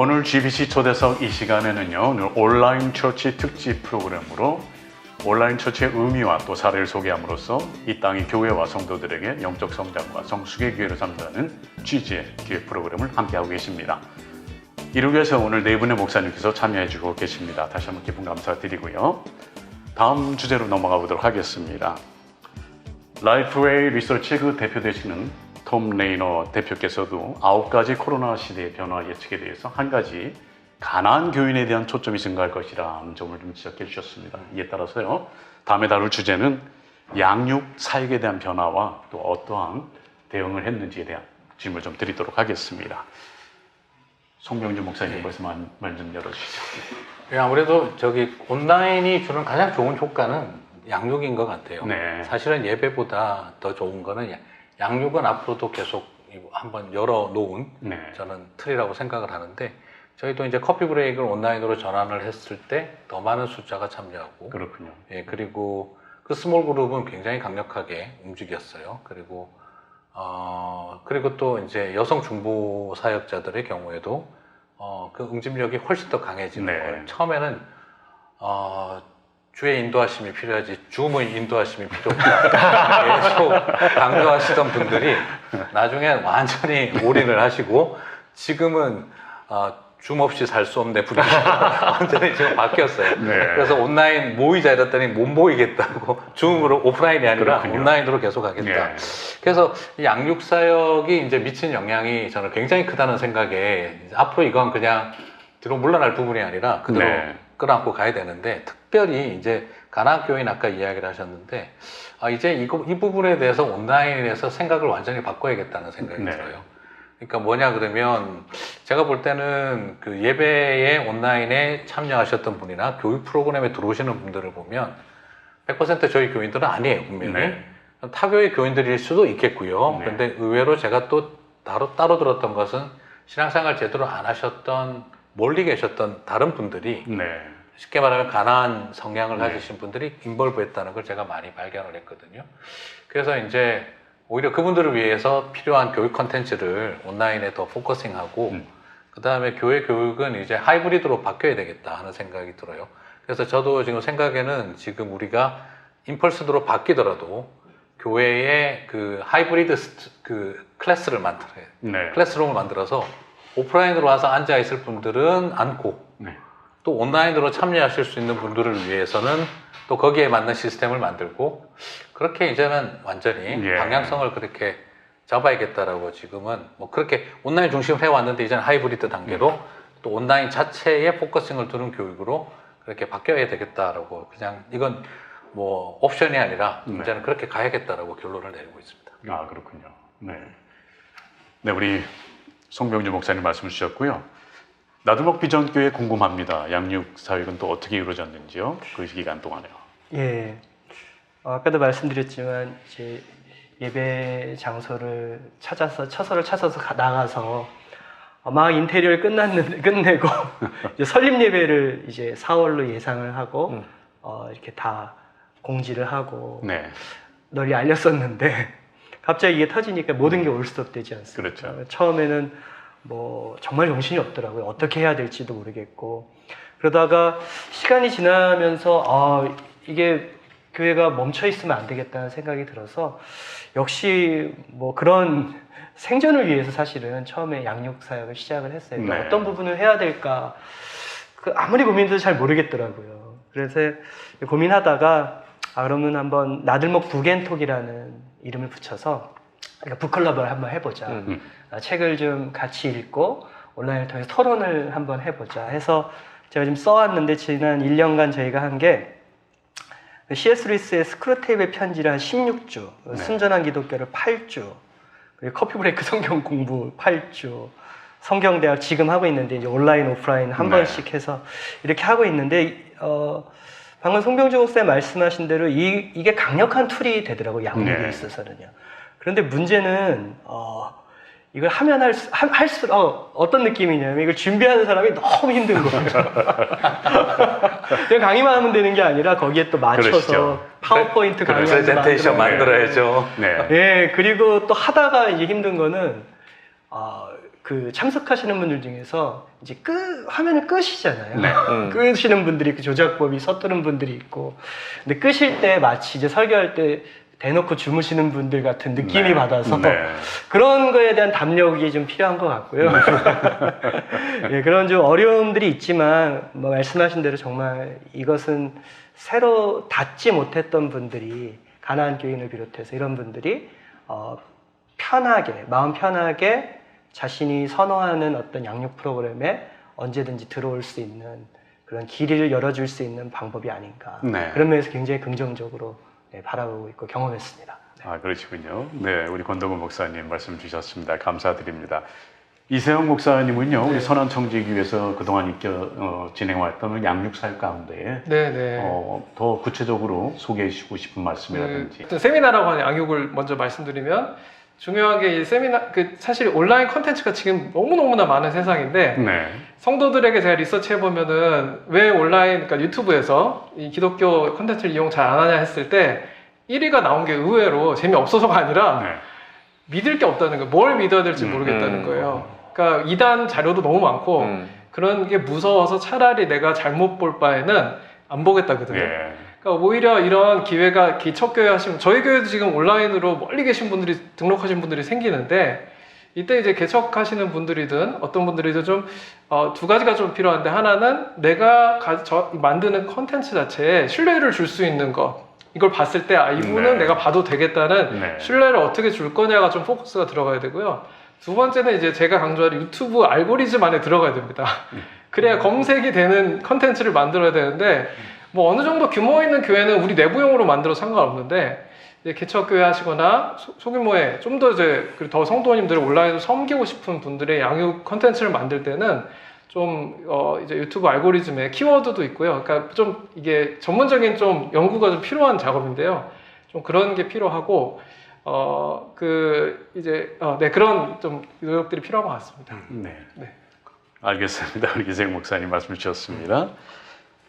오늘 GBC 초대석 이 시간에는요, 오늘 온라인 처치 특집 프로그램으로 온라인 처치의 의미와 또 사례를 소개함으로써 이 땅의 교회와 성도들에게 영적 성장과 성숙의 기회를 삼자는 취지의 기획 프로그램을 함께하고 계십니다. 이를 위해서 오늘 네 분의 목사님께서 참여해주고 계십니다. 다시 한번 깊은 감사드리고요. 다음 주제로 넘어가 보도록 하겠습니다. 라이프웨이 리서치 그 대표 되시는 톰 레이너 대표께서도 9가지 코로나 시대의 변화 예측에 대해서 한 가지 가난한 교인에 대한 초점이 증가할 것이라는 점을 좀 지적해 주셨습니다. 이에 따라서요, 다음에 다룰 주제는 양육 사역에 대한 변화와 또 어떠한 대응을 했는지에 대한 질문을 좀 드리도록 하겠습니다. 송병준 목사님 벌써 말 좀 열어주시죠. 아무래도 온라인이 주는 가장 좋은 효과는 양육인 것 같아요. 네. 사실은 예배보다 더 좋은 거는 양육은 앞으로도 계속 한번 열어놓은 저는 틀이라고 생각을 하는데, 저희도 이제 커피 브레이크를 온라인으로 전환을 했을 때 더 많은 숫자가 참여하고, 그렇군요. 예, 그리고 그 스몰 그룹은 굉장히 강력하게 움직였어요. 그리고 또 이제 여성 중보 사역자들의 경우에도 그 응집력이 훨씬 더 강해지는 거예요. 처음에는 주의 인도하심이 필요하지 줌의 인도하심이 필요 없다 계속 강조하시던 분들이 나중에 완전히 올인을 하시고, 지금은 줌 없이 살 수 없네 분위기가 완전히 지금 바뀌었어요. 그래서 온라인 모이자 이랬더니 못 모이겠다고 줌으로, 오프라인이 아니라 그렇군요. 온라인으로 계속 하겠다. 그래서 이 양육 사역이 이제 미친 영향이 저는 굉장히 크다는 생각에, 앞으로 이건 그냥 뒤로 물러날 부분이 아니라 그대로 끌어안고 가야 되는데, 특별히 이제 가난한 교인 아까 이야기를 하셨는데, 이제 이 부분에 대해서 온라인에서 생각을 완전히 바꿔야겠다는 생각이 들어요. 그러니까 뭐냐 그러면, 제가 볼 때는 그 예배에 온라인에 참여하셨던 분이나 교육 프로그램에 들어오시는 분들을 보면 100% 저희 교인들은 아니에요, 분명히. 타교의 교인들일 수도 있겠고요. 그런데 의외로 제가 또 따로 들었던 것은 신앙생활 제대로 안 하셨던, 멀리 계셨던 다른 분들이 쉽게 말하면 가난한 성향을 가지신 분들이 인볼브 했다는 걸 제가 많이 발견을 했거든요. 그래서 이제 오히려 그분들을 위해서 필요한 교육 콘텐츠를 온라인에 더 포커싱하고, 그 다음에 교회 교육은 이제 하이브리드로 바뀌어야 되겠다 하는 생각이 들어요. 그래서 저도 지금 생각에는 지금 우리가 임펄스드로 바뀌더라도 교회에 그 하이브리드 클래스를 만들어요. 클래스룸을 만들어서 오프라인으로 와서 앉아있을 분들은 앉고, 또 온라인으로 참여하실 수 있는 분들을 위해서는 또 거기에 맞는 시스템을 만들고, 그렇게 이제는 완전히 방향성을 그렇게 잡아야겠다라고, 지금은 뭐 그렇게 온라인 중심으로 해왔는데 이제는 하이브리드 단계로 또 온라인 자체에 포커싱을 두는 교육으로 그렇게 바뀌어야 되겠다라고, 그냥 이건 뭐 옵션이 아니라 이제는 그렇게 가야겠다라고 결론을 내리고 있습니다. 아, 그렇군요. 네, 우리 송병준 목사님 말씀 주셨고요. 나들목 비전교회 궁금합니다. 양육 사역은 또 어떻게 이루어졌는지요? 그 기간 동안에요. 예, 아까도 말씀드렸지만 이제 예배 장소를 찾아서, 처소를 찾아서 나가서 막 인테리어를 끝내고 이제 설립 예배를 이제 4월로 예상을 하고 이렇게 다 공지를 하고 널리 알렸었는데, 갑자기 이게 터지니까 모든 게 올스톱되지 않습니까? 그렇죠. 처음에는 뭐 정말 정신이 없더라고요. 어떻게 해야 될지도 모르겠고, 그러다가 시간이 지나면서 이게 교회가 멈춰 있으면 안 되겠다는 생각이 들어서, 역시 뭐 그런 생존을 위해서 사실은 처음에 양육 사역을 시작을 했어요. 어떤 부분을 해야 될까 아무리 고민해도 잘 모르겠더라고요. 그래서 고민하다가 그러면 한번 나들목 북앤톡이라는 이름을 붙여서 북클럽을 한번 해보자. 책을 좀 같이 읽고 온라인을 통해서 토론을 한번 해보자 해서 제가 지금 써왔는데, 지난 1년간 저희가 한 게 C.S. 루이스의 스크루테이프의 편지를 한 16주, 순전한 기독교를 8주, 그리고 커피 브레이크 성경 공부 8주, 성경대학 지금 하고 있는데 이제 온라인 오프라인 한 번씩 해서 이렇게 하고 있는데, 방금 송병준 목사님 말씀하신 대로 이게 강력한 툴이 되더라고요, 양육에 있어서는요. 그런데 문제는 이걸 하면 할수록 어떤 느낌이냐면, 이걸 준비하는 사람이 너무 힘든 거예요. 그냥 강의만 하면 되는 게 아니라 거기에 또 맞춰서 그러시죠. 파워포인트 강의 프레젠테이션 만들어야죠. 예, 그리고 또 하다가 이제 힘든 거는 그 참석하시는 분들 중에서 이제 화면을 끄시잖아요. 네. 끄시는 분들이 그 조작법이 서투른 분들이 있고, 근데 끄실 때 마치 이제 설교할 때 대놓고 주무시는 분들 같은 느낌이 네. 받아서 네. 그런 거에 대한 담력이 좀 필요한 것 같고요. 예, 그런 좀 어려움들이 있지만 뭐 말씀하신 대로 정말 이것은 새로 닿지 못했던 분들이 가나안 교인을 비롯해서 이런 분들이 편하게 마음 편하게 자신이 선호하는 어떤 양육 프로그램에 언제든지 들어올 수 있는 그런 길을 열어줄 수 있는 방법이 아닌가. 네. 그런 면에서 굉장히 긍정적으로 바라보고 있고 경험했습니다. 아, 그러시군요. 네, 우리 권덕훈 목사님 말씀 주셨습니다. 감사드립니다. 이세영 목사님은요, 우리 네. 선한청지교회에서 그동안 진행해왔던 양육사역 가운데 네네. 더 구체적으로 소개해 주시고 싶은 말씀이라든지. 어떤 세미나라고 하는 양육을 먼저 말씀드리면 중요한 게 이 세미나 사실 온라인 컨텐츠가 지금 너무너무나 많은 세상인데 네. 성도들에게 제가 리서치 해보면은 왜 온라인 그러니까 유튜브에서 이 기독교 컨텐츠를 이용 잘 안 하냐 했을 때 1위가 나온 게 의외로 재미없어서가 아니라 네. 믿을 게 없다는 거예요. 뭘 믿어야 될지 모르겠다는 거예요. 그러니까 이단 자료도 너무 많고 그런 게 무서워서 차라리 내가 잘못 볼 바에는 안 보겠다거든요. 예. 그러니까 오히려 이런 기회가 첫 교회 하시면 저희 교회도 지금 온라인으로 멀리 계신 분들이 등록하신 분들이 생기는데 이때 이제 개척하시는 분들이든 어떤 분들이든 좀 두 가지가 좀 필요한데 하나는 내가 만드는 컨텐츠 자체에 신뢰를 줄 수 있는 것 이걸 봤을 때 이분은 네. 내가 봐도 되겠다는 네. 신뢰를 어떻게 줄 거냐가 좀 포커스가 들어가야 되고요. 두 번째는 이제 제가 강조하는 유튜브 알고리즘 안에 들어가야 됩니다. 그래야 검색이 되는 컨텐츠를 만들어야 되는데 뭐 어느 정도 규모 있는 교회는 우리 내부용으로 만들어 상관없는데 이제 개척교회 하시거나 소규모의 좀 더 이제 더 성도님들을 온라인으로 섬기고 싶은 분들의 양육 컨텐츠를 만들 때는 좀 이제 유튜브 알고리즘에 키워드도 있고요. 그러니까 좀 이게 전문적인 좀 연구가 좀 필요한 작업인데요. 좀 그런 게 필요하고 네 그런 좀 노력들이 필요한 것 같습니다. 네. 네. 알겠습니다. 우리 이세영 목사님 말씀 주셨습니다.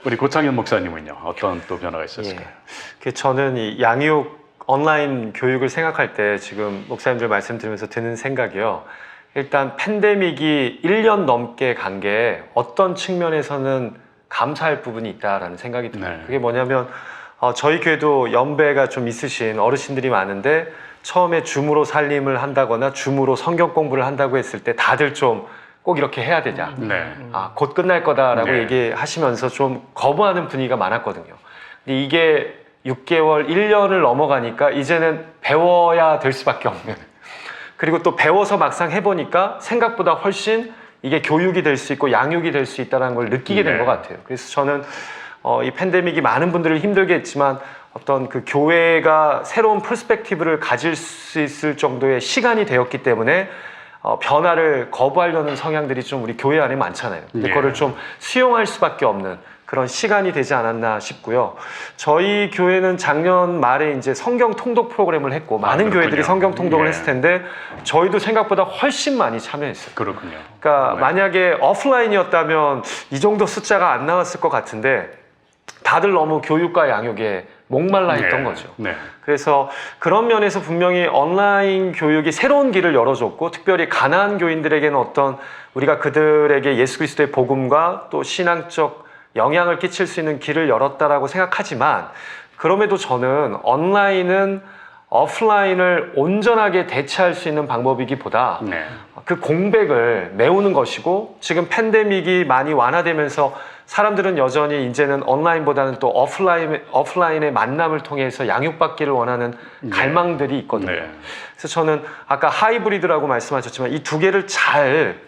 우리 고창현 목사님은요, 어떤 또 변화가 있었을까요? 저는 이 양육 온라인 교육을 생각할 때 지금 목사님들 말씀드리면서 드는 생각이요. 일단 팬데믹이 1년 넘게 간 게 어떤 측면에서는 감사할 부분이 있다라는 생각이 들어요. 네. 그게 뭐냐면 저희 교회도 연배가 좀 있으신 어르신들이 많은데 처음에 줌으로 살림을 한다거나 줌으로 성경 공부를 한다고 했을 때 다들 좀 꼭 이렇게 해야 되냐. 네. 곧 끝날 거다라고 네. 얘기하시면서 좀 거부하는 분위기가 많았거든요. 근데 이게 6개월, 1년을 넘어가니까 이제는 배워야 될 수밖에 없는. 그리고 또 배워서 막상 해보니까 생각보다 훨씬 이게 교육이 될 수 있고 양육이 될 수 있다는 걸 느끼게 된 네. 것 같아요. 그래서 저는 이 팬데믹이 많은 분들을 힘들게 했지만 어떤 그 교회가 새로운 퍼스펙티브를 가질 수 있을 정도의 시간이 되었기 때문에 변화를 거부하려는 성향들이 좀 우리 교회 안에 많잖아요. 근데 예. 그거를 좀 수용할 수밖에 없는 그런 시간이 되지 않았나 싶고요. 저희 교회는 작년 말에 이제 성경 통독 프로그램을 했고 많은 그렇군요. 교회들이 성경 통독을 예. 했을 텐데 저희도 생각보다 훨씬 많이 참여했어요. 그렇군요. 그러니까 네. 만약에 오프라인이었다면 이 정도 숫자가 안 나왔을 것 같은데 다들 너무 교육과 양육에 목말라 있던 네. 거죠. 네. 그래서 그런 면에서 분명히 온라인 교육이 새로운 길을 열어줬고 특별히 가나안 교인들에게는 어떤 우리가 그들에게 예수 그리스도의 복음과 또 신앙적 영향을 끼칠 수 있는 길을 열었다라고 생각하지만 그럼에도 저는 온라인은 오프라인을 온전하게 대체할 수 있는 방법이기보다 네. 그 공백을 메우는 것이고 지금 팬데믹이 많이 완화되면서 사람들은 여전히 이제는 온라인보다는 또 오프라인의 만남을 통해서 양육받기를 원하는 갈망들이 있거든요. 네. 그래서 저는 아까 하이브리드라고 말씀하셨지만 이 두 개를 잘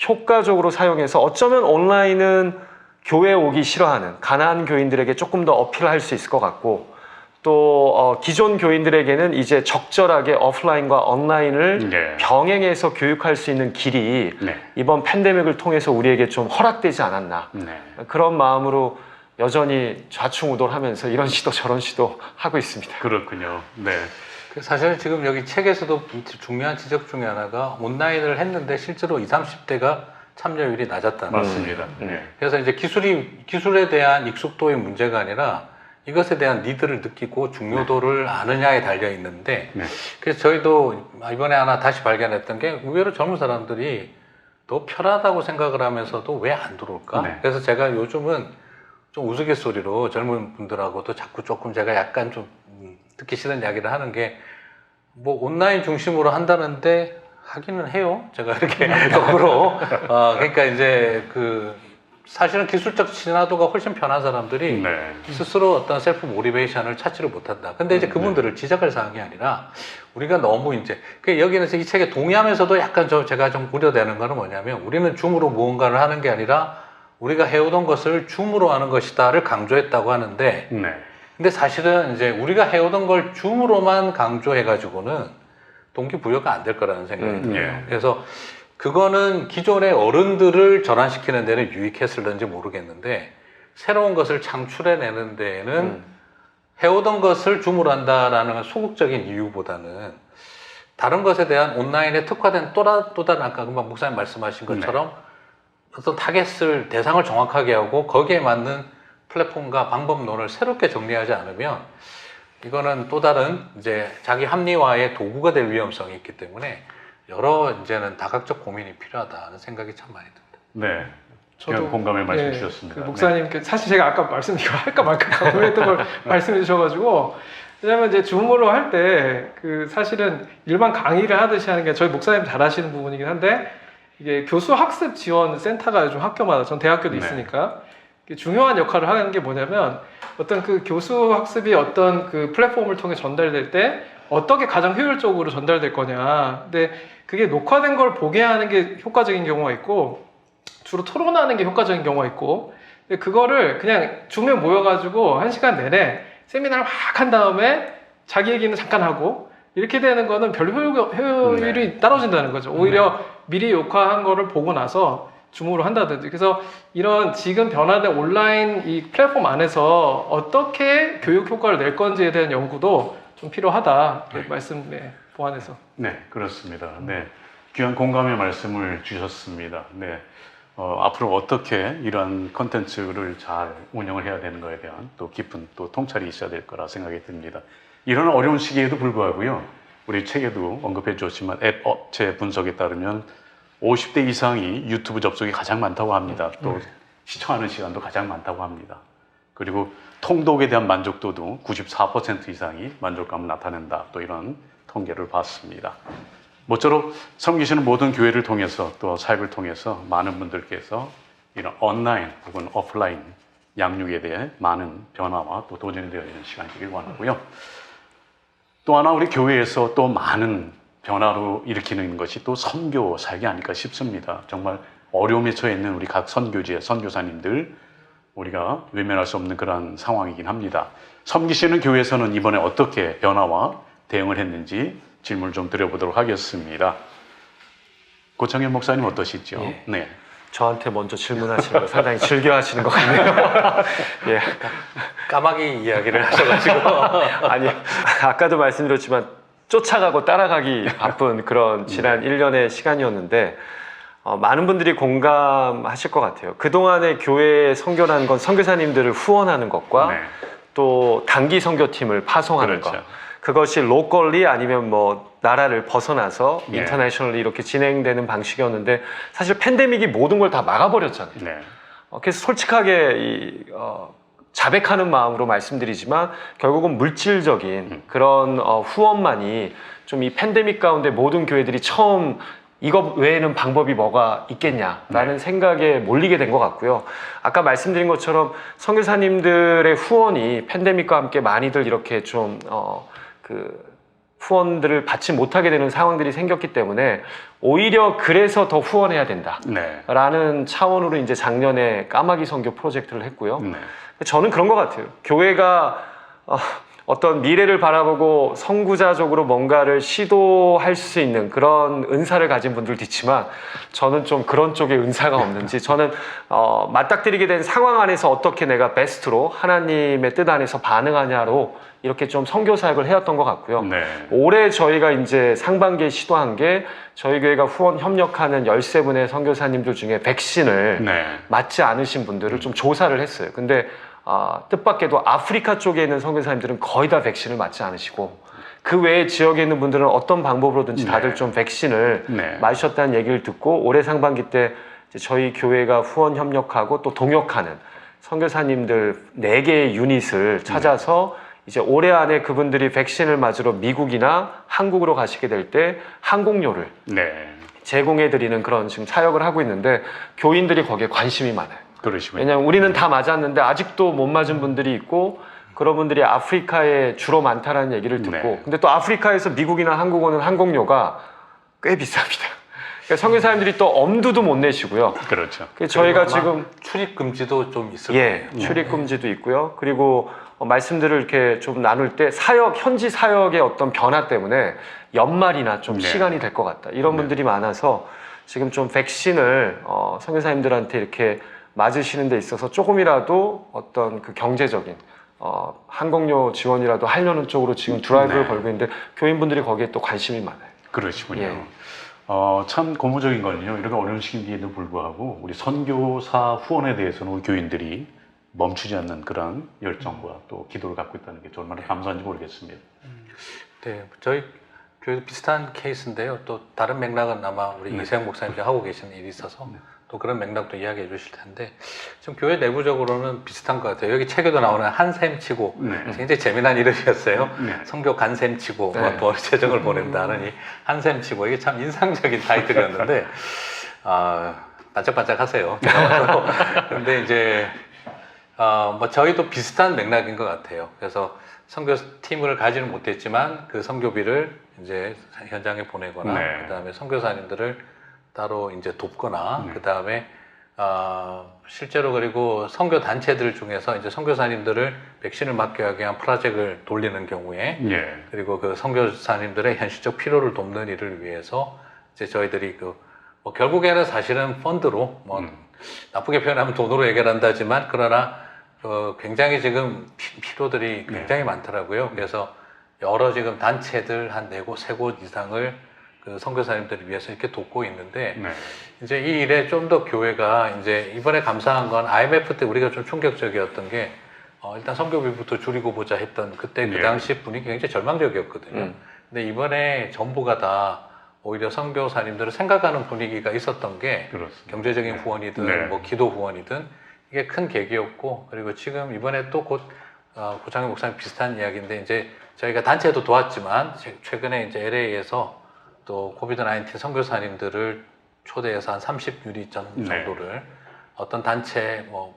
효과적으로 사용해서 어쩌면 온라인은 교회에 오기 싫어하는 가나안 교인들에게 조금 더 어필할 수 있을 것 같고 또 기존 교인들에게는 이제 적절하게 오프라인과 온라인을 네. 병행해서 교육할 수 있는 길이 네. 이번 팬데믹을 통해서 우리에게 좀 허락되지 않았나 네. 그런 마음으로 여전히 좌충우돌하면서 이런 시도 저런 시도 하고 있습니다. 그렇군요. 네. 사실 지금 여기 책에서도 중요한 지적 중에 하나가 온라인을 했는데 실제로 20, 30대가 참여율이 낮았다는 거예요. 맞습니다. 네. 그래서 이제 기술에 대한 익숙도의 문제가 아니라 이것에 대한 니드를 느끼고 중요도를 아느냐에 달려 있는데 네. 그래서 저희도 이번에 하나 다시 발견했던 게 의외로 젊은 사람들이 더 편하다고 생각을 하면서도 왜 안 들어올까? 네. 그래서 제가 요즘은 좀 우스갯소리로 젊은 분들하고도 자꾸 조금 제가 약간 좀 듣기 싫은 이야기를 하는 게 뭐 온라인 중심으로 한다는데 하기는 해요. 제가 이렇게 거꾸로 그러니까 이제 그 사실은 기술적 진화도가 훨씬 편한 사람들이 네. 스스로 어떤 셀프 모티베이션을 찾지를 못한다. 근데 이제 그분들을 지적할 사항이 아니라 우리가 너무 이제 여기는 이 책에 동의하면서도 약간 제가 좀 우려되는 거는 뭐냐면 우리는 줌으로 무언가를 하는 게 아니라 우리가 해오던 것을 줌으로 하는 것이다를 강조했다고 하는데 네. 근데 사실은 이제 우리가 해오던 걸 줌으로만 강조해가지고는 동기부여가 안 될 거라는 생각이 들어요. 예. 그래서 그거는 기존의 어른들을 전환시키는 데는 유익했을는지 모르겠는데 새로운 것을 창출해내는 데에는 해오던 것을 줌으로 한다라는 소극적인 이유보다는 다른 것에 대한 온라인에 특화된 또 다른 아까 금방 목사님 말씀하신 것처럼 어떤 타겟을 대상을 정확하게 하고 거기에 맞는 플랫폼과 방법론을 새롭게 정리하지 않으면 이거는 또 다른 이제 자기 합리화의 도구가 될 위험성이 있기 때문에 여러 이제는 다각적 고민이 필요하다는 생각이 참 많이 듭니다. 네. 저도 공감의 말씀 예, 주셨습니다. 그 목사님께 사실 제가 아까 이거 할까 말까 고민했던 걸 말씀해 주셔가지고 왜냐면 이제 줌으로 할 때 그 사실은 일반 강의를 하듯이 하는 게 저희 목사님 잘 하시는 부분이긴 한데 이게 교수 학습 지원 센터가 요즘 학교마다 전 대학교도 네. 있으니까 중요한 역할을 하는 게 뭐냐면 어떤 그 교수 학습이 어떤 그 플랫폼을 통해 전달될 때 어떻게 가장 효율적으로 전달될 거냐. 근데 그게 녹화된 걸 보게 하는 게 효과적인 경우가 있고 주로 토론하는 게 효과적인 경우가 있고 근데 그거를 그냥 줌에 모여가지고 1시간 내내 세미나를 막 한 다음에 자기 얘기는 잠깐 하고 이렇게 되는 거는 별 효율이 떨어진다는 거죠. 오히려 미리 녹화한 거를 보고 나서 줌으로 한다든지 그래서 이런 지금 변화된 온라인 이 플랫폼 안에서 어떻게 교육 효과를 낼 건지에 대한 연구도 좀 필요하다 말씀에 보완해서 네, 그렇습니다. 네, 귀한 공감의 말씀을 주셨습니다. 네, 앞으로 어떻게 이러한 컨텐츠를 잘 운영을 해야 되는 거에 대한 또 깊은 또 통찰이 있어야 될 거라 생각이 듭니다. 이런 어려운 시기에도 불구하고요, 우리 책에도 언급해 주었지만 앱 업체 분석에 따르면 50대 이상이 유튜브 접속이 가장 많다고 합니다. 또 시청하는 시간도 가장 많다고 합니다. 그리고 통독에 대한 만족도도 94% 이상이 만족감을 나타낸다. 또 이런 통계를 봤습니다. 모쪼록 섬기시는 모든 교회를 통해서 또 사역을 통해서 많은 분들께서 이런 온라인 혹은 오프라인 양육에 대해 많은 변화와 또 도전이 되어 있는 시간이 되길 원하고요. 또 하나 우리 교회에서 또 많은 변화로 일으키는 것이 또 선교 사역이 아닐까 싶습니다. 정말 어려움에 처해 있는 우리 각 선교지의 선교사님들 우리가 외면할 수 없는 그런 상황이긴 합니다. 섬기시는 교회에서는 이번에 어떻게 변화와 대응을 했는지 질문을 좀 드려보도록 하겠습니다. 고창현 목사님 어떠시죠? 예. 네. 저한테 먼저 질문하시는 거 상당히 즐겨하시는 것 같네요. 예. 까마귀 이야기를 하셔가지고 아니, 아까도 말씀드렸지만 쫓아가고 따라가기 바쁜 그런 지난 1년의 시간이었는데 많은 분들이 공감하실 것 같아요. 그동안의 교회에 선교라는 건 선교사님들을 후원하는 것과 네. 또 단기 선교팀을 파송하는 그렇죠. 것, 그것이 로컬리 아니면 뭐 나라를 벗어나서 네. 인터내셔널리 이렇게 진행되는 방식이었는데 사실 팬데믹이 모든 걸 다 막아버렸잖아요. 네. 그래서 솔직하게 자백하는 마음으로 말씀드리지만 결국은 물질적인 그런 후원만이 좀 이 팬데믹 가운데 모든 교회들이 처음 이거 외에는 방법이 뭐가 있겠냐라는 생각에 몰리게 된 것 같고요. 아까 말씀드린 것처럼 선교사님들의 후원이 팬데믹과 함께 많이들 이렇게 좀 후원들을 받지 못하게 되는 상황들이 생겼기 때문에 오히려 그래서 더 후원해야 된다라는 네. 차원으로 이제 작년에 까마귀 선교 프로젝트를 했고요. 네. 저는 그런 것 같아요. 교회가 어떤 미래를 바라보고 선구자적으로 뭔가를 시도할 수 있는 그런 은사를 가진 분들도 있지만 저는 좀 그런 쪽에 은사가 없는지 저는 맞닥뜨리게 된 상황 안에서 어떻게 내가 베스트로 하나님의 뜻 안에서 반응하냐로 이렇게 좀 선교 사역을 해왔던 것 같고요. 네. 올해 저희가 이제 상반기에 시도한 게 저희 교회가 후원 협력하는 13분의 선교사님들 중에 백신을 네. 맞지 않으신 분들을 좀 조사를 했어요. 근데 뜻밖에도 아프리카 쪽에 있는 선교사님들은 거의 다 백신을 맞지 않으시고 그 외에 지역에 있는 분들은 어떤 방법으로든지 네. 다들 좀 백신을 네. 맞으셨다는 얘기를 듣고 올해 상반기 때 이제 저희 교회가 후원 협력하고 또 동역하는 선교사님들 4개의 유닛을 찾아서 이제 올해 안에 그분들이 백신을 맞으러 미국이나 한국으로 가시게 될 때 항공료를 네. 제공해 드리는 그런 지금 사역을 하고 있는데 교인들이 거기에 관심이 많아요. 그러시군요. 왜냐하면 우리는 다 맞았는데 아직도 못 맞은 분들이 있고 그런 분들이 아프리카에 주로 많다라는 얘기를 듣고 네. 근데 또 아프리카에서 미국이나 한국 오는 항공료가 꽤 비쌉니다. 그러니까 선교사님들이 또 엄두도 못 내시고요. 그렇죠. 그래서 저희가 그리고 아마 지금 출입 금지도 좀 있을 예, 거예요. 출입 금지도 있고요. 그리고 말씀들을 이렇게 좀 나눌 때 현지 사역의 어떤 변화 때문에 연말이나 좀 네. 시간이 될 것 같다. 이런 네. 분들이 많아서 지금 좀 백신을 선교사님들한테 이렇게 맞으시는 데 있어서 조금이라도 어떤 그 경제적인 항공료 지원이라도 하려는 쪽으로 지금 드라이브를 네. 걸고 있는데 교인분들이 거기에 또 관심이 많아요. 그러시군요. 예. 참 고무적인 건요. 이렇게 어려운 시기에도 불구하고 우리 선교사 후원에 대해서는 우리 교인들이 멈추지 않는 그런 열정과 또 기도를 갖고 있다는 게 얼마나 감사한지 모르겠습니다. 네, 저희 교회도 비슷한 케이스인데요. 또 다른 맥락은 아마 우리 네. 이세영 목사님이 하고 계시는 일이 있어서 또 그런 맥락도 이야기해 주실 텐데 지금 교회 내부적으로는 비슷한 것 같아요. 여기 책에도 나오는 한샘치고 네. 굉장히 재미난 이름이었어요. 네. 성교 간샘치고 네. 뭐 재정을 보낸다는 이 한샘치고 이게 참 인상적인 타이틀이었는데 반짝반짝하세요. 그런데 이제 뭐 저희도 비슷한 맥락인 것 같아요. 그래서 선교팀을 가지는 못했지만 그 선교비를 이제 현장에 보내거나 네. 그다음에 선교사님들을 따로 이제 돕거나 네. 그다음에 실제로 그리고 선교 단체들 중에서 이제 선교사님들을 백신을 맞게 하게 한 프로젝트를 돌리는 경우에 예. 그리고 그 선교사님들의 현실적 필요를 돕는 일을 위해서 이제 저희들이 뭐 결국에는 사실은 펀드로 뭐 나쁘게 표현하면 돈으로 해결한다지만 그러나 굉장히 지금 필요들이 굉장히 많더라고요. 그래서 여러 지금 단체들 한 4곳, 3곳 이상을 그 선교사님들을 위해서 이렇게 돕고 있는데 네. 이제 이 일에 좀 더 교회가 이제 이번에 감사한 건 IMF 때 우리가 좀 충격적이었던 게 일단 선교비부터 줄이고 보자 했던 그때 그 예. 당시 분위기 굉장히 절망적이었거든요. 근데 이번에 정부가 다 오히려 선교사님들을 생각하는 분위기가 있었던 게 그렇습니다. 경제적인 후원이든 네. 뭐 기도 후원이든 이게 큰 계기였고 그리고 지금 이번에 또 곧 고창현 목사님 비슷한 이야기인데 이제 저희가 단체도 도왔지만 최근에 이제 LA에서 또 코비드-19 선교사님들을 초대해서 한 30유닛 정도를 어떤 단체 뭐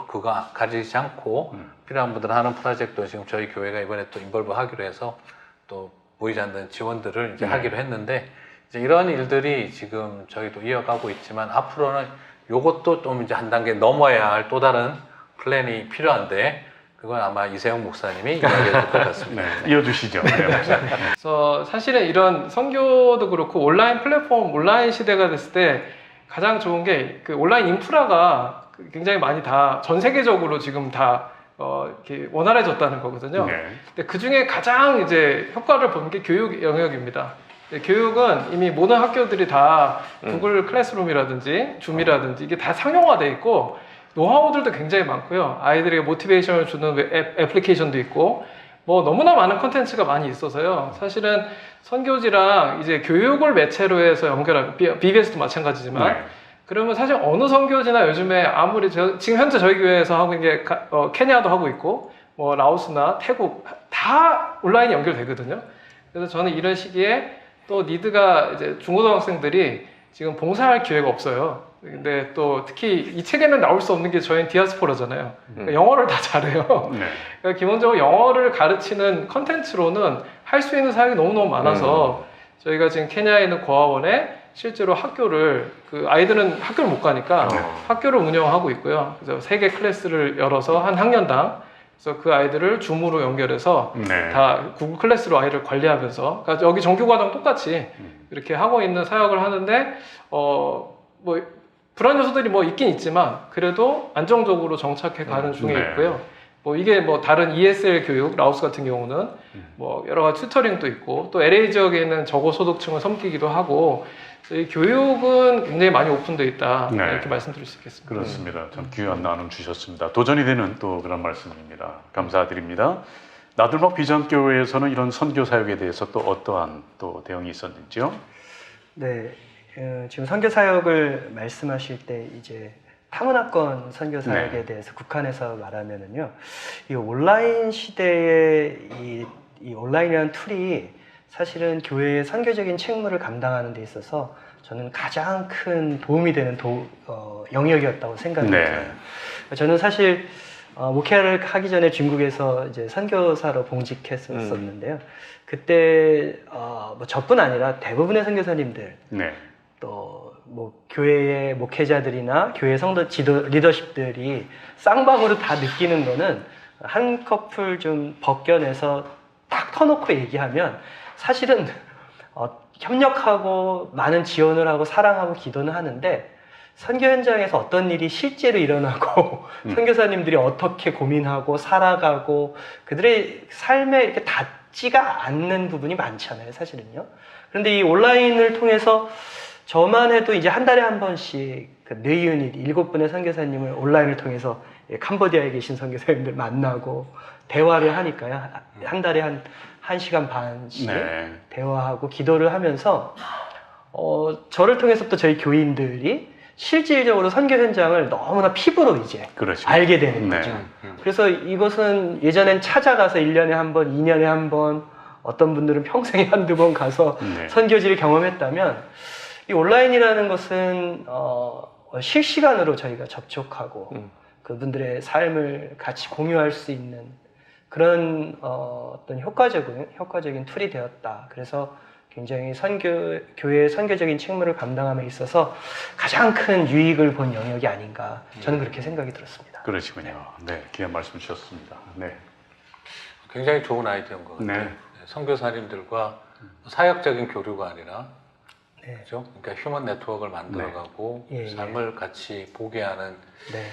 그거 가지지 않고 필요한 분들 하는 프로젝트도 지금 저희 교회가 이번에 또 인벌브 하기로 해서 또 보이지 않는 지원들을 이제 하기로 했는데 이제 이런 일들이 지금 저희도 이어가고 있지만 앞으로는 요것도 좀 이제 한 단계 넘어야 할 또 다른 플랜이 필요한데 그건 아마 이세영 목사님이 이야기해 줄 것 같습니다. 네. 이어주시죠. 네, 목사님. 그래서 사실은 이런 선교도 그렇고 온라인 플랫폼, 온라인 시대가 됐을 때 가장 좋은 게 그 온라인 인프라가 굉장히 많이 다 전 세계적으로 지금 다 이렇게 원활해졌다는 거거든요. 네. 근데 그 중에 가장 이제 효과를 본 게 교육 영역입니다. 교육은 이미 모든 학교들이 다 구글 클래스룸이라든지 줌이라든지 이게 다 상용화돼 있고 노하우들도 굉장히 많고요. 아이들에게 모티베이션을 주는 애플리케이션도 있고 뭐 너무나 많은 컨텐츠가 많이 있어서요. 사실은 선교지랑 이제 교육을 매체로 해서 연결하고 BBS도 마찬가지지만 네. 그러면 사실 어느 선교지나 요즘에 아무리 지금 현재 저희 교회에서 하고 있는 게 케냐도 하고 있고 뭐 라오스나 태국 다 온라인이 연결되거든요. 그래서 저는 이런 시기에 또 니드가 이제 중고등학생들이 지금 봉사할 기회가 없어요. 근데 또 특히 이 책에는 나올 수 없는 게 저희는 디아스포라잖아요. 그러니까 영어를 다 잘해요. 네. 그러니까 기본적으로 영어를 가르치는 컨텐츠로는 할 수 있는 사역이 너무너무 많아서 저희가 지금 케냐에 있는 고아원에 실제로 학교를 그 아이들은 학교를 못 가니까 학교를 운영하고 있고요. 그래서 3개 클래스를 열어서 한 학년당 그래서 그 아이들을 줌으로 연결해서 네. 다 구글 클래스로 아이를 관리하면서 그러니까 여기 정규과정 똑같이 이렇게 하고 있는 사역을 하는데 뭐 불안 요소들이 뭐 있긴 있지만 그래도 안정적으로 정착해 가는 중에 네. 있고요. 뭐 이게 뭐 다른 ESL 교육 라오스 같은 경우는 뭐 여러 가지 튜터링도 있고 또 LA 지역에 있는 저고소득층을 섬기기도 하고 이 교육은 굉장히 많이 오픈되어 있다 네. 이렇게 말씀드릴 수 있겠습니다. 그렇습니다. 참 귀한 나눔 주셨습니다. 도전이 되는 또 그런 말씀입니다. 감사드립니다. 나들목 비전교회에서는 이런 선교 사역에 대해서 또 어떠한 또 대응이 있었는지요? 네, 지금 선교 사역을 말씀하실 때 이제 타문화권 선교 사역에 네. 대해서 국한해서 말하면은요, 이 온라인 시대에 이 온라인이라는 툴이 사실은 교회의 선교적인 책무를 감당하는 데 있어서 저는 가장 큰 도움이 되는 영역이었다고 생각이 네. 들어요. 저는 사실 목회를 하기 전에 중국에서 이제 선교사로 봉직했었는데요. 그때 뭐 저뿐 아니라 대부분의 선교사님들 네. 또 뭐 교회의 목회자들이나 교회 성도 리더십들이 쌍방으로 다 느끼는 거는 한 커플 좀 벗겨내서 딱 터놓고 얘기하면 사실은 협력하고 많은 지원을 하고 사랑하고 기도는 하는데 선교 현장에서 어떤 일이 실제로 일어나고 선교사님들이 어떻게 고민하고 살아가고 그들의 삶에 이렇게 닿지가 않는 부분이 많잖아요, 사실은요. 그런데 이 온라인을 통해서 저만 해도 이제 한 달에 한 번씩 그 뇌유닛 7분의 선교사님을 온라인을 통해서 캄보디아에 계신 선교사님들 만나고 대화를 하니까요. 한 달에 한 1시간 반씩 네. 대화하고 기도를 하면서 저를 통해서 또 저희 교인들이 실질적으로 선교 현장을 너무나 피부로 이제 그렇죠. 알게 되는 네. 거죠. 그래서 이것은 예전엔 찾아가서 1년에 한 번, 2년에 한 번, 어떤 분들은 평생에 한두 번 가서 네. 선교지를 경험했다면 이 온라인이라는 것은 실시간으로 저희가 접촉하고 그분들의 삶을 같이 공유할 수 있는 그런 어떤 효과적인 툴이 되었다. 그래서 굉장히 교회의 선교적인 책무를 감당함에 있어서 가장 큰 유익을 본 영역이 아닌가. 저는 그렇게 생각이 들었습니다. 그러시군요. 네, 귀한 말씀 주셨습니다. 네. 굉장히 좋은 아이디어인 것 같아요. 네. 선교사님들과 사역적인 교류가 아니라 네. 그죠? 그러니까 휴먼 네트워크를 만들어가고 네. 예, 예. 삶을 같이 보게 하는 네.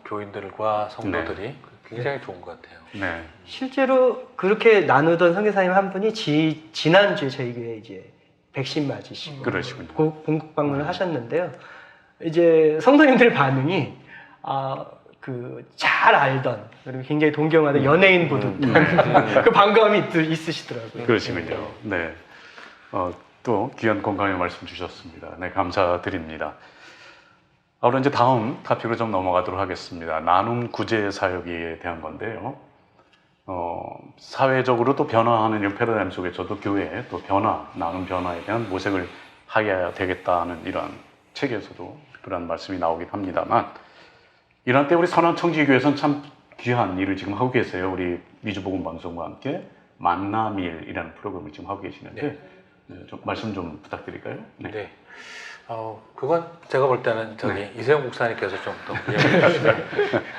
교인들과 성도들이 굉장히 좋은 것 같아요. 네. 실제로 그렇게 나누던 선교사님 한 분이 지난주에 저희 교회에 이제 백신 맞으시고 그러시군요. 본국 방문을 하셨는데요. 이제 성도님들 반응이 잘 알던 그리고 굉장히 동경하던 연예인 보듯 그 반감이 있으시더라고요. 그러시군요. 네. 또 귀한 건강의 말씀 주셨습니다. 네, 감사드립니다. 그럼 이제 다음 토픽으로 좀 넘어가도록 하겠습니다. 나눔 구제 사역에 대한 건데요. 사회적으로 또 변화하는 이 패러다임 속에 저도 교회에 또 나눔 변화에 대한 모색을 하여야 되겠다는 이러한 책에서도 그런 말씀이 나오긴 합니다만, 이런 때 우리 선한청지교회에서는 참 귀한 일을 지금 하고 계세요. 우리 미주복음방송과 함께 만남일이라는 프로그램을 지금 하고 계시는데, 네, 좀 말씀 좀 부탁드릴까요? 네. 그건 제가 볼 때는 이세영 목사님께서 좀 더 이야기해 주시면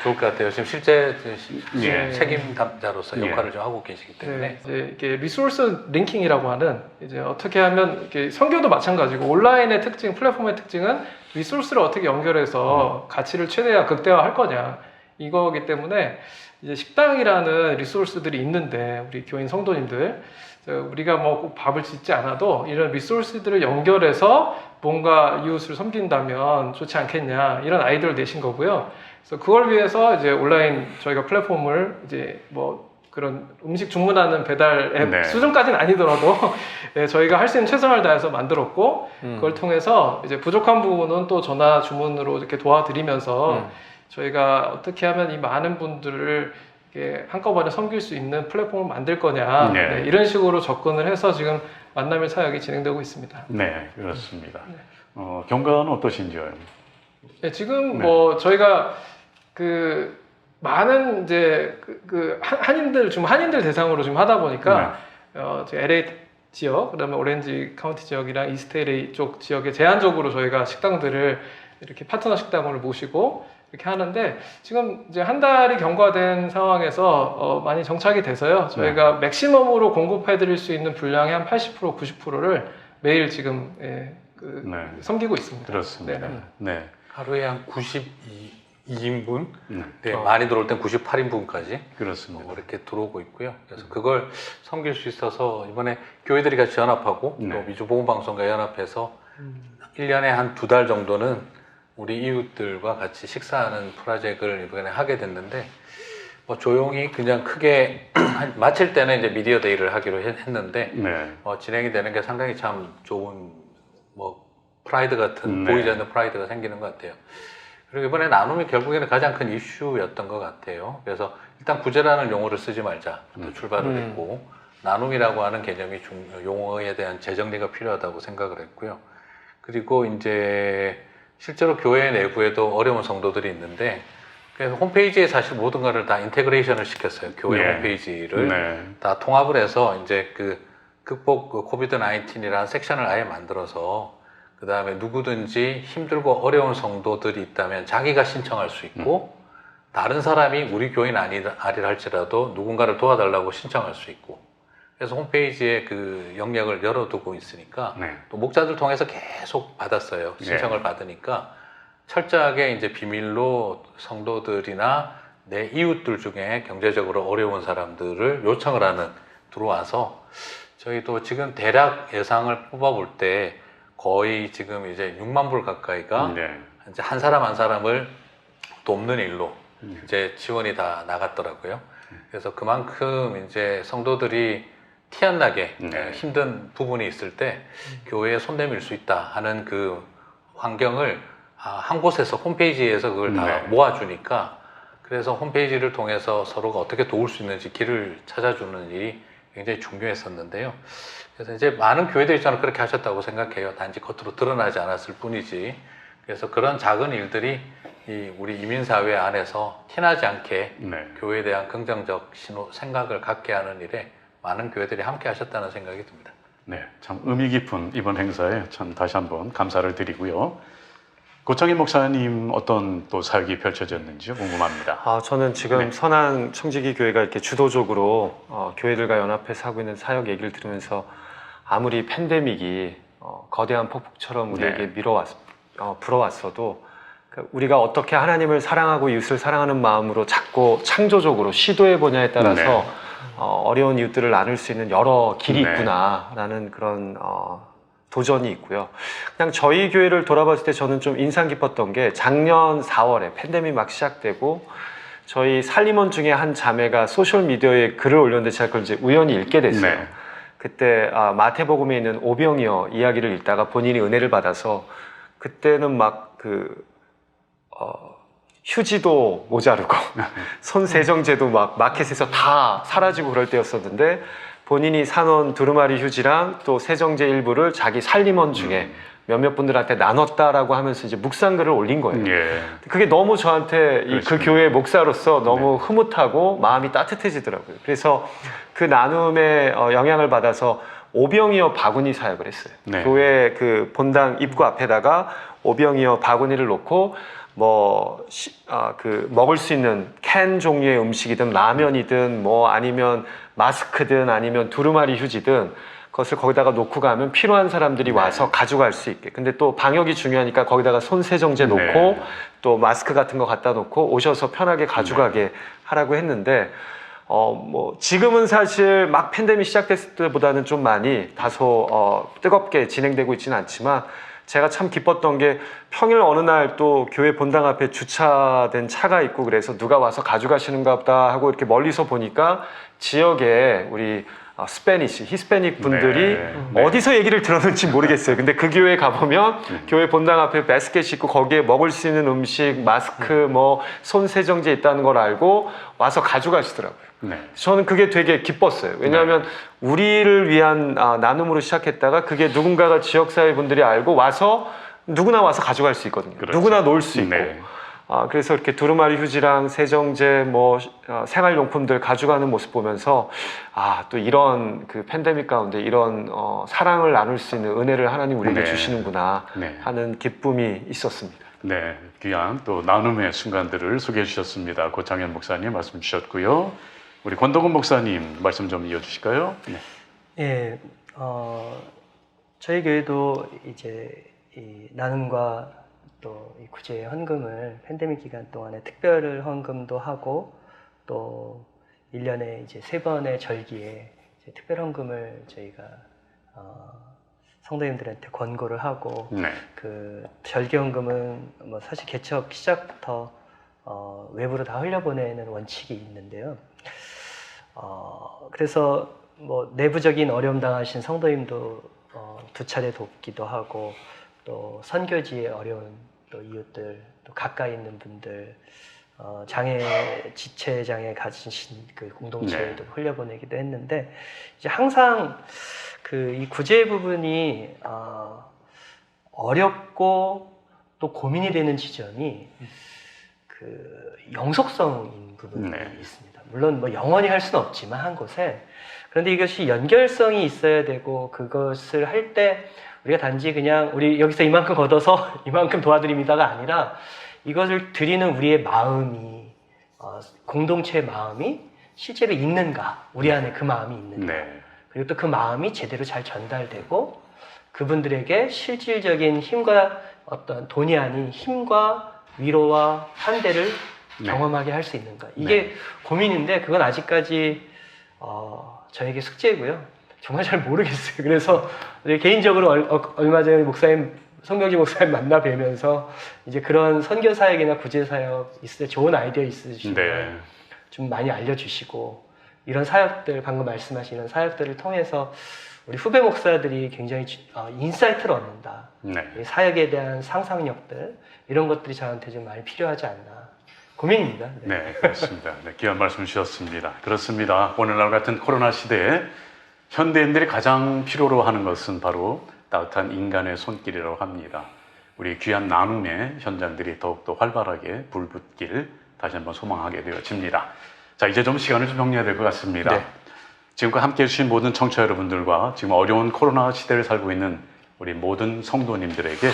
좋을 것 같아요. 지금 실제 예. 책임자로서 역할을 좀 하고 계시기 때문에. 네, 이제 이게 리소스 링킹이라고 하는 이제 어떻게 하면 이렇게 선교도 마찬가지고 온라인의 특징, 플랫폼의 특징은 리소스를 어떻게 연결해서 가치를 최대한 극대화할 거냐 이거기 때문에 이제 식당이라는 리소스들이 있는데 우리 교인 성도님들 우리가 뭐 꼭 밥을 짓지 않아도 이런 리소스들을 연결해서 뭔가 이웃을 섬긴다면 좋지 않겠냐 이런 아이디어를 내신 거고요. 그래서 그걸 위해서 이제 온라인 저희가 플랫폼을 이제 뭐 그런 음식 주문하는 배달 앱 네. 수준까지는 아니더라도 네, 저희가 할 수 있는 최선을 다해서 만들었고 그걸 통해서 이제 부족한 부분은 또 전화 주문으로 이렇게 도와드리면서 저희가 어떻게 하면 이 많은 분들을 이렇게 한꺼번에 섬길 수 있는 플랫폼을 만들 거냐 네. 네, 이런 식으로 접근을 해서 지금 만남의 사역이 진행되고 있습니다. 네, 그렇습니다. 경과는 어떠신지요? 네, 지금 네. 뭐 저희가 그 많은 이제 한인들 대상으로 지금 하다 보니까 지금 LA 지역, 그다음에 오렌지 카운티 지역이랑 이스트 LA 쪽 지역에 제한적으로 저희가 식당들을 이렇게 파트너 식당을 모시고 이렇게 하는데 지금 이제 한 달이 경과된 상황에서 많이 정착이 돼서요. 저희가 맥시멈으로 공급해드릴 수 있는 분량의 한 80%, 90%를 매일 지금 섬기고 있습니다. 그렇습니다. 네. 네. 하루에 한 92인분, 네. 많이 들어올 땐 98인분까지 그렇습니다. 이렇게 들어오고 있고요. 그래서 그걸 섬길 수 있어서 이번에 교회들이 같이 연합하고 네. 또 미주보건방송과 연합해서 1년에 한 2달 정도는 우리 이웃들과 같이 식사하는 프로젝트를 이번에 하게 됐는데 조용히 그냥 크게 마칠 때는 이제 미디어 데이를 하기로 했는데 네. 진행이 되는 게 상당히 참 좋은 뭐 프라이드 같은 네. 보이지 않는 프라이드가 생기는 것 같아요. 그리고 이번에 나눔이 결국에는 가장 큰 이슈였던 것 같아요. 그래서 일단 구제라는 용어를 쓰지 말자부터 출발을 했고 나눔이라고 하는 개념이 용어에 대한 재정리가 필요하다고 생각을 했고요. 그리고 이제 실제로 교회 내부에도 어려운 성도들이 있는데 그래서 홈페이지에 사실 모든 것을 다 인테그레이션을 시켰어요. 교회 네. 홈페이지를 네. 다 통합을 해서 이제 그 극복 코비드 19이라는 섹션을 아예 만들어서 그 다음에 누구든지 힘들고 어려운 성도들이 있다면 자기가 신청할 수 있고 다른 사람이 우리 교인 아니라 할지라도 누군가를 도와달라고 신청할 수 있고 그래서 홈페이지에 그 영역을 열어두고 있으니까 네. 또 목자들 통해서 계속 받았어요. 신청을 받으니까 철저하게 이제 비밀로 성도들이나 내 이웃들 중에 경제적으로 어려운 사람들을 요청을 하는 들어와서 저희도 지금 대략 예상을 뽑아볼 때 거의 지금 이제 6만 불 가까이가 네. 이제 한 사람 한 사람을 돕는 일로 이제 지원이 다 나갔더라고요. 그래서 그만큼 이제 성도들이 티 안 나게 힘든 부분이 있을 때 교회에 손 내밀 수 있다 하는 그 환경을 한 곳에서 홈페이지에서 그걸 다 모아주니까 그래서 홈페이지를 통해서 서로가 어떻게 도울 수 있는지 길을 찾아주는 일이 굉장히 중요했었는데요. 그래서 이제 많은 교회들이 저는 그렇게 하셨다고 생각해요. 단지 겉으로 드러나지 않았을 뿐이지. 그래서 그런 작은 일들이 우리 이민사회 안에서 티나지 않게 교회에 대한 긍정적 생각을 갖게 하는 일에 많은 교회들이 함께 하셨다는 생각이 듭니다. 네, 참 의미 깊은 이번 행사에 참 다시 한번 감사를 드리고요. 고창현 목사님 어떤 또 사역이 펼쳐졌는지 궁금합니다. 저는 지금 선한 청지기 교회가 이렇게 주도적으로 교회들과 연합해서 하고 있는 사역 얘기를 들으면서 아무리 팬데믹이 거대한 폭풍처럼 우리에게 불어왔어도 우리가 어떻게 하나님을 사랑하고 이웃을 사랑하는 마음으로 자꾸 창조적으로 시도해보냐에 따라서 어려운 이웃들을 나눌 수 있는 여러 길이 있구나라는 그런 도전이 있고요. 그냥 저희 교회를 돌아봤을 때 저는 좀 인상 깊었던 게 작년 4월에 팬데믹 막 시작되고 저희 살림원 중에 한 자매가 소셜미디어에 글을 올렸는데 제가 그걸 이제 우연히 읽게 됐어요. 그때 마태복음에 있는 오병이어 이야기를 읽다가 본인이 은혜를 받아서 그때는 막 휴지도 모자르고 손 세정제도 막 마켓에서 다 사라지고 그럴 때였었는데 본인이 사놓은 두루마리 휴지랑 또 세정제 일부를 자기 살림원 중에 몇몇 분들한테 나눴다라고 하면서 이제 묵상글을 올린 거예요. 그게 너무 저한테 그 교회 목사로서 너무 흐뭇하고 마음이 따뜻해지더라고요. 그래서 그 나눔의 영향을 받아서 오병이어 바구니 사역을 했어요. 교회 그 본당 입구 앞에다가 오병이어 바구니를 놓고 먹을 수 있는 캔 종류의 음식이든 라면이든 아니면 마스크든 아니면 두루마리 휴지든 그것을 거기다가 놓고 가면 필요한 사람들이 와서 가져갈 수 있게. 근데 또 방역이 중요하니까 거기다가 손 세정제 놓고 또 마스크 같은 거 갖다 놓고 오셔서 편하게 가져가게 하라고 했는데 지금은 사실 막 팬데믹 시작됐을 때보다는 좀 많이 다소 뜨겁게 진행되고 있지는 않지만 제가 참 기뻤던 게 평일 어느 날 또 교회 본당 앞에 주차된 차가 있고 그래서 누가 와서 가져가시는가 보다 하고 이렇게 멀리서 보니까 지역에 우리 히스패닉 분들이 어디서 얘기를 들었는지 모르겠어요. 근데 그 교회에 가보면 교회 본당 앞에 바스켓이 있고 거기에 먹을 수 있는 음식, 마스크, 손 세정제 있다는 걸 알고 와서 가져가시더라고요. 저는 그게 되게 기뻤어요. 왜냐하면 우리를 위한 나눔으로 시작했다가 그게 누군가가 지역사회 분들이 알고 와서 누구나 와서 가져갈 수 있거든요. 누구나 놓을 수 있고. 그래서 이렇게 두루마리 휴지랑 세정제, 생활용품들 가져가는 모습 보면서 또 이런 그 팬데믹 가운데 이런 사랑을 나눌 수 있는 은혜를 하나님 우리에게 주시는구나 하는 기쁨이 있었습니다. 네, 귀한 또 나눔의 순간들을 소개해 주셨습니다. 고창현 목사님 말씀 주셨고요. 우리 권덕훈 목사님 말씀 좀 이어주실까요? 예, 저희 교회도 이제 이 나눔과 또 이 구제 헌금을 팬데믹 기간 동안에 특별 헌금도 하고 또 1년에 이제 3번의 절기에 이제 특별 헌금을 저희가 성도님들한테 권고를 하고 그 절기 헌금은 사실 개척 시작부터 외부로 다 흘려보내는 원칙이 있는데요. 그래서 뭐 내부적인 어려움 당하신 성도님도 2차례 돕기도 하고, 또 선교지에 어려운 또 이웃들, 또 가까이 있는 분들, 지체장애 가지신 그 공동체에도 흘려보내기도 했는데, 이제 항상 이 구제 부분이 어렵고 또 고민이 되는 지점이 그 영속성인 부분이 있습니다. 물론 뭐 영원히 할 수는 없지만 한 곳에, 그런데 이것이 연결성이 있어야 되고, 그것을 할 때 우리가 단지 그냥 우리 여기서 이만큼 걷어서 이만큼 도와드립니다가 아니라, 이것을 드리는 우리의 마음이, 공동체의 마음이 실제로 있는가, 우리 안에 그 마음이 있는가, 그리고 또 그 마음이 제대로 잘 전달되고 그분들에게 실질적인 힘과 어떤 돈이 아닌 힘과 위로와 환대를 경험하게 할 수 있는가, 이게 고민인데, 그건 아직까지 저에게 숙제고요. 정말 잘 모르겠어요. 그래서 개인적으로 얼마 전에 송명지 목사님 만나 뵈면서 이제 그런 선교 사역이나 구제 사역 있을 때 좋은 아이디어 있으시면 좀 많이 알려주시고, 이런 사역들, 방금 말씀하신 이런 사역들을 통해서 우리 후배 목사들이 굉장히 인사이트를 얻는다. 이 사역에 대한 상상력들, 이런 것들이 저한테 좀 많이 필요하지 않나 고민입니다. 네, 그렇습니다. 귀한 말씀 주셨습니다. 그렇습니다. 오늘날 같은 코로나 시대에 현대인들이 가장 필요로 하는 것은 바로 따뜻한 인간의 손길이라고 합니다. 우리 귀한 나눔의 현장들이 더욱더 활발하게 불붙길 다시 한번 소망하게 되어집니다. 자, 이제 좀 시간을 좀 정리해야 될 것 같습니다. 지금까지 함께해 주신 모든 청취자 여러분들과 지금 어려운 코로나 시대를 살고 있는 우리 모든 성도님들에게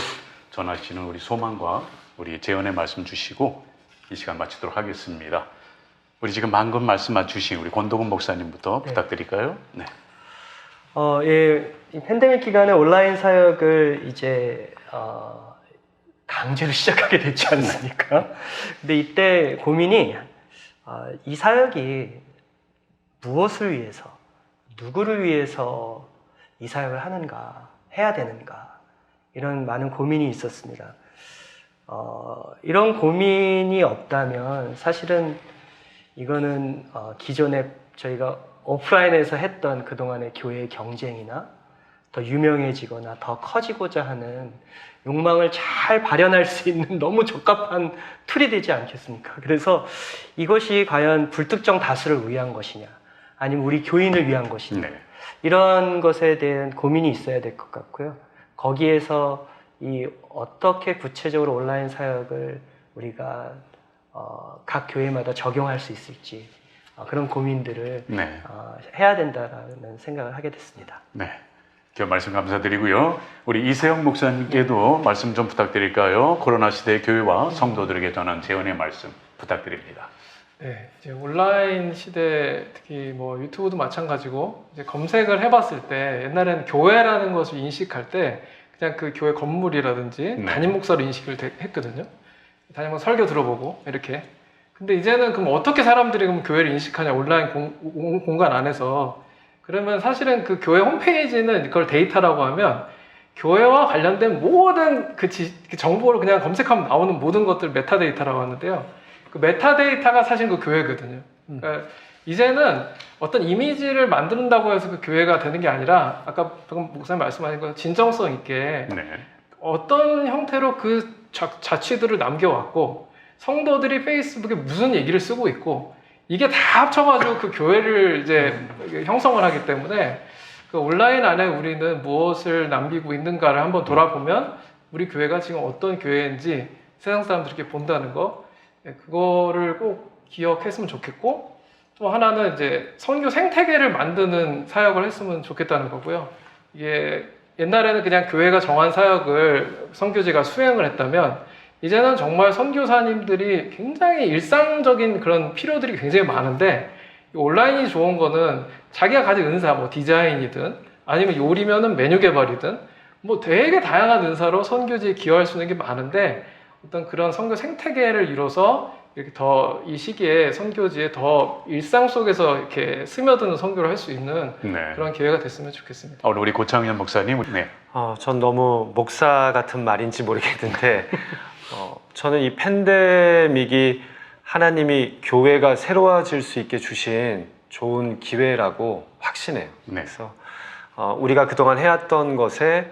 전하시는 우리 소망과 우리 재언의 말씀 주시고 이 시간 마치도록 하겠습니다. 우리 지금 방금 말씀 주신 우리 권도근 목사님부터 부탁드릴까요? 네. 이 팬데믹 기간에 온라인 사역을 이제 강제로 시작하게 됐지 않습니까? 근데 이때 고민이, 이 사역이 무엇을 위해서, 누구를 위해서 이 사역을 하는가, 해야 되는가, 이런 많은 고민이 있었습니다. 이런 고민이 없다면 사실은 이거는 기존에 저희가 오프라인에서 했던 그동안의 교회의 경쟁이나 더 유명해지거나 더 커지고자 하는 욕망을 잘 발현할 수 있는 너무 적합한 툴이 되지 않겠습니까? 그래서 이것이 과연 불특정 다수를 위한 것이냐, 아니면 우리 교인을 위한 것이냐, 이런 것에 대한 고민이 있어야 될 것 같고요. 거기에서 어떻게 구체적으로 온라인 사역을 우리가 각 교회마다 적용할 수 있을지, 그런 고민들을 해야 된다라는 생각을 하게 됐습니다. 네, 귀한 말씀 감사드리고요. 우리 이세영 목사님께도 말씀 좀 부탁드릴까요? 코로나 시대 교회와 성도들에게 전한 재언의 말씀 부탁드립니다. 네, 이제 온라인 시대, 특히 뭐 유튜브도 마찬가지고, 이제 검색을 해봤을 때 옛날에는 교회라는 것을 인식할 때 그냥 그 교회 건물이라든지 담임 목사로 인식을 했거든요. 담임 목사 설교 들어보고 이렇게. 근데 이제는 그럼 어떻게 사람들이 그럼 교회를 인식하냐, 온라인 공간 안에서. 그러면 사실은 그 교회 홈페이지는 그걸 데이터라고 하면 교회와 관련된 모든 그 정보를 그냥 검색하면 나오는 모든 것들 메타데이터라고 하는데요. 그 메타데이터가 사실 그 교회거든요. 그러니까 이제는 어떤 이미지를 만든다고 해서 그 교회가 되는 게 아니라, 아까 방금 목사님 말씀하신 거 진정성 있게 어떤 형태로 그 자취들을 남겨왔고, 성도들이 페이스북에 무슨 얘기를 쓰고 있고, 이게 다 합쳐가지고 그 교회를 이제 형성을 하기 때문에, 그 온라인 안에 우리는 무엇을 남기고 있는가를 한번 돌아보면 우리 교회가 지금 어떤 교회인지 세상 사람들이 이렇게 본다는 거, 그거를 꼭 기억했으면 좋겠고, 또 하나는 이제 선교 생태계를 만드는 사역을 했으면 좋겠다는 거고요. 이게 옛날에는 그냥 교회가 정한 사역을 선교지가 수행을 했다면, 이제는 정말 선교사님들이 굉장히 일상적인 그런 필요들이 굉장히 많은데, 온라인이 좋은 거는 자기가 가진 은사, 뭐 디자인이든 아니면 요리면은 메뉴 개발이든 뭐 되게 다양한 은사로 선교지에 기여할 수 있는 게 많은데, 어떤 그런 선교 생태계를 이뤄서 이렇게 더 이 시기에 선교지에 더 일상 속에서 이렇게 스며드는 선교를 할 수 있는 그런 기회가 됐으면 좋겠습니다. 오늘 우리 고창현 목사님. 전 너무 목사 같은 말인지 모르겠는데, 저는 이 팬데믹이 하나님이 교회가 새로워질 수 있게 주신 좋은 기회라고 확신해요. 네. 그래서 우리가 그동안 해왔던 것에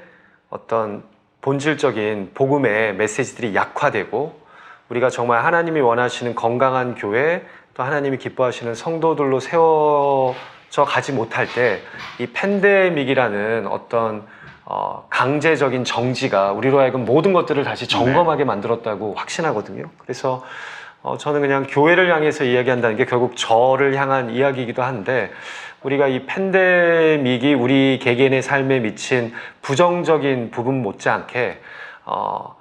어떤 본질적인 복음의 메시지들이 약화되고 우리가 정말 하나님이 원하시는 건강한 교회 또 하나님이 기뻐하시는 성도들로 세워져 가지 못할 때 이 팬데믹이라는 어떤 강제적인 정지가 우리로 하여금 모든 것들을 다시 점검하게 만들었다고 확신하거든요. 그래서 저는 그냥 교회를 향해서 이야기한다는 게 결국 저를 향한 이야기이기도 한데 우리가 이 팬데믹이 우리 개개인의 삶에 미친 부정적인 부분 못지않게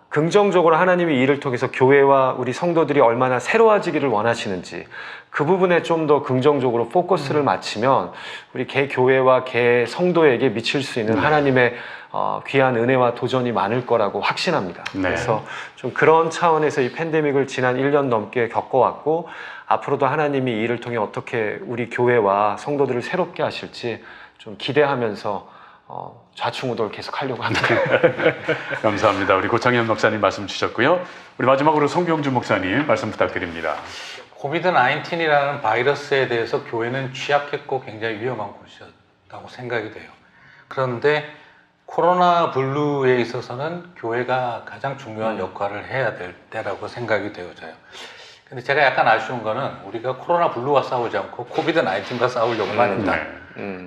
긍정적으로 하나님의 일을 통해서 교회와 우리 성도들이 얼마나 새로워지기를 원하시는지 그 부분에 좀 더 긍정적으로 포커스를 맞추면 우리 개 교회와 개 성도에게 미칠 수 있는 하나님의 귀한 은혜와 도전이 많을 거라고 확신합니다. 네. 그래서 좀 그런 차원에서 이 팬데믹을 지난 1년 넘게 겪어왔고 앞으로도 하나님이 이 일을 통해 어떻게 우리 교회와 성도들을 새롭게 하실지 좀 기대하면서 좌충우돌 계속 하려고 합니다. 감사합니다. 우리 고창현 목사님 말씀 주셨고요. 우리 마지막으로 송경주 목사님 말씀 부탁드립니다. 코비드-19이라는 바이러스에 대해서 교회는 취약했고 굉장히 위험한 곳이었다고 생각이 돼요. 그런데 코로나 블루에 있어서는 교회가 가장 중요한 역할을 해야 될 때라고 생각이 되어져요. 근데 제가 약간 아쉬운 거는 우리가 코로나 블루와 싸우지 않고 코비드-19과 싸우려고만 했다.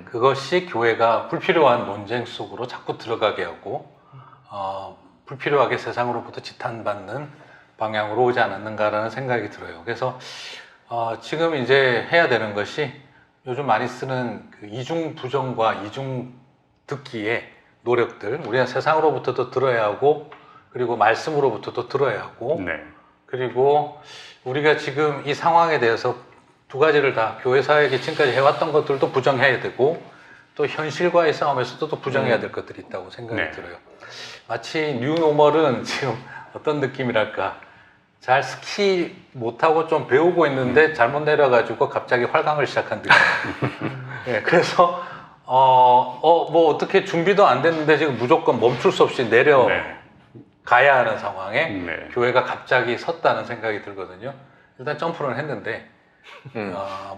그것이 교회가 불필요한 논쟁 속으로 자꾸 들어가게 하고 불필요하게 세상으로부터 지탄받는 방향으로 오지 않았는가라는 생각이 들어요. 그래서 지금 이제 해야 되는 것이 요즘 많이 쓰는 그 이중 부정과 이중 듣기의 노력들, 우리는 세상으로부터도 들어야 하고 그리고 말씀으로부터도 들어야 하고 네. 그리고 우리가 지금 이 상황에 대해서 두 가지를 다 교회 사역에 지금까지 해왔던 것들도 부정해야 되고 또 현실과의 싸움에서도 또 부정해야 될 것들이 있다고 생각이 네. 들어요. 마치 뉴노멀은 지금 어떤 느낌이랄까, 잘 스키 못하고 좀 배우고 있는데 잘못 내려가지고 갑자기 활강을 시작한 느낌. 네, 그래서 뭐 어떻게 준비도 안 됐는데 지금 무조건 멈출 수 없이 내려 네. 가야 하는 상황에 네. 교회가 갑자기 섰다는 생각이 들거든요. 일단 점프는 했는데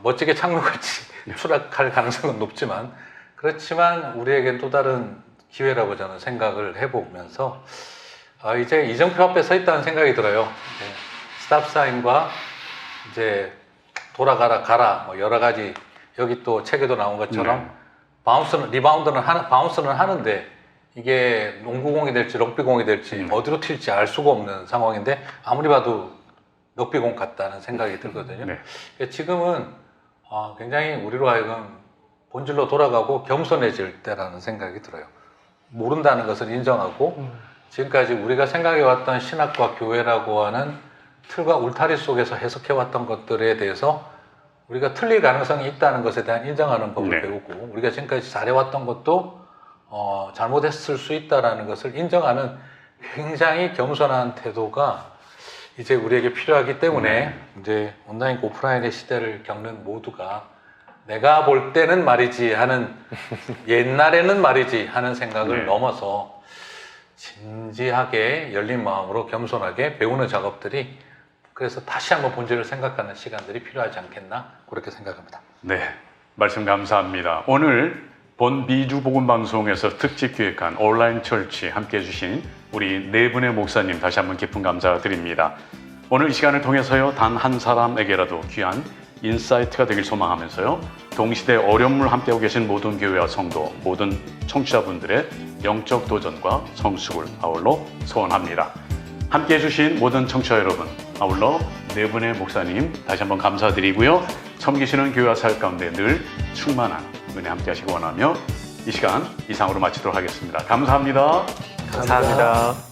멋지게 착륙할지 추락할 가능성은 높지만 그렇지만 우리에겐 또 다른 기회라고 저는 생각을 해보면서 이제 이정표 앞에 서 있다는 생각이 들어요. 스탑 사인과 이제 돌아가라 가라 뭐 여러 가지 여기 또 책에도 나온 것처럼 바운스는 하는데 이게 농구공이 될지 럭비공이 될지 어디로 튈지 알 수가 없는 상황인데 아무리 봐도 럭비공 같다는 생각이 들거든요. 네. 지금은 굉장히 우리로 하여금 본질로 돌아가고 겸손해질 때라는 생각이 들어요. 모른다는 것을 인정하고 지금까지 우리가 생각해왔던 신학과 교회라고 하는 틀과 울타리 속에서 해석해왔던 것들에 대해서 우리가 틀릴 가능성이 있다는 것에 대한 인정하는 법을 네. 배우고 우리가 지금까지 잘해왔던 것도 잘못했을 수 있다는 것을 인정하는 굉장히 겸손한 태도가 이제 우리에게 필요하기 때문에 이제 온라인 오프라인의 시대를 겪는 모두가 내가 볼 때는 말이지 하는 옛날에는 말이지 하는 생각을 네. 넘어서 진지하게 열린 마음으로 겸손하게 배우는 작업들이 그래서 다시 한번 본질을 생각하는 시간들이 필요하지 않겠나 그렇게 생각합니다. 네, 말씀 감사합니다. 오늘 본 미주복음방송에서 특집 기획한 온라인 철치 함께해 주신 우리 네 분의 목사님 다시 한번 깊은 감사드립니다. 오늘 이 시간을 통해서요 단 한 사람에게라도 귀한 인사이트가 되길 소망하면서요 동시대 어려움을 함께하고 계신 모든 교회와 성도, 모든 청취자분들의 영적 도전과 성숙을 아울러 소원합니다. 함께해 주신 모든 청취자 여러분, 아울러 네 분의 목사님 다시 한번 감사드리고요. 섬기시는 교회와 사역 가운데 늘 충만한 은혜 함께 하시기 원하며 이 시간 이상으로 마치도록 하겠습니다. 감사합니다. 감사합니다.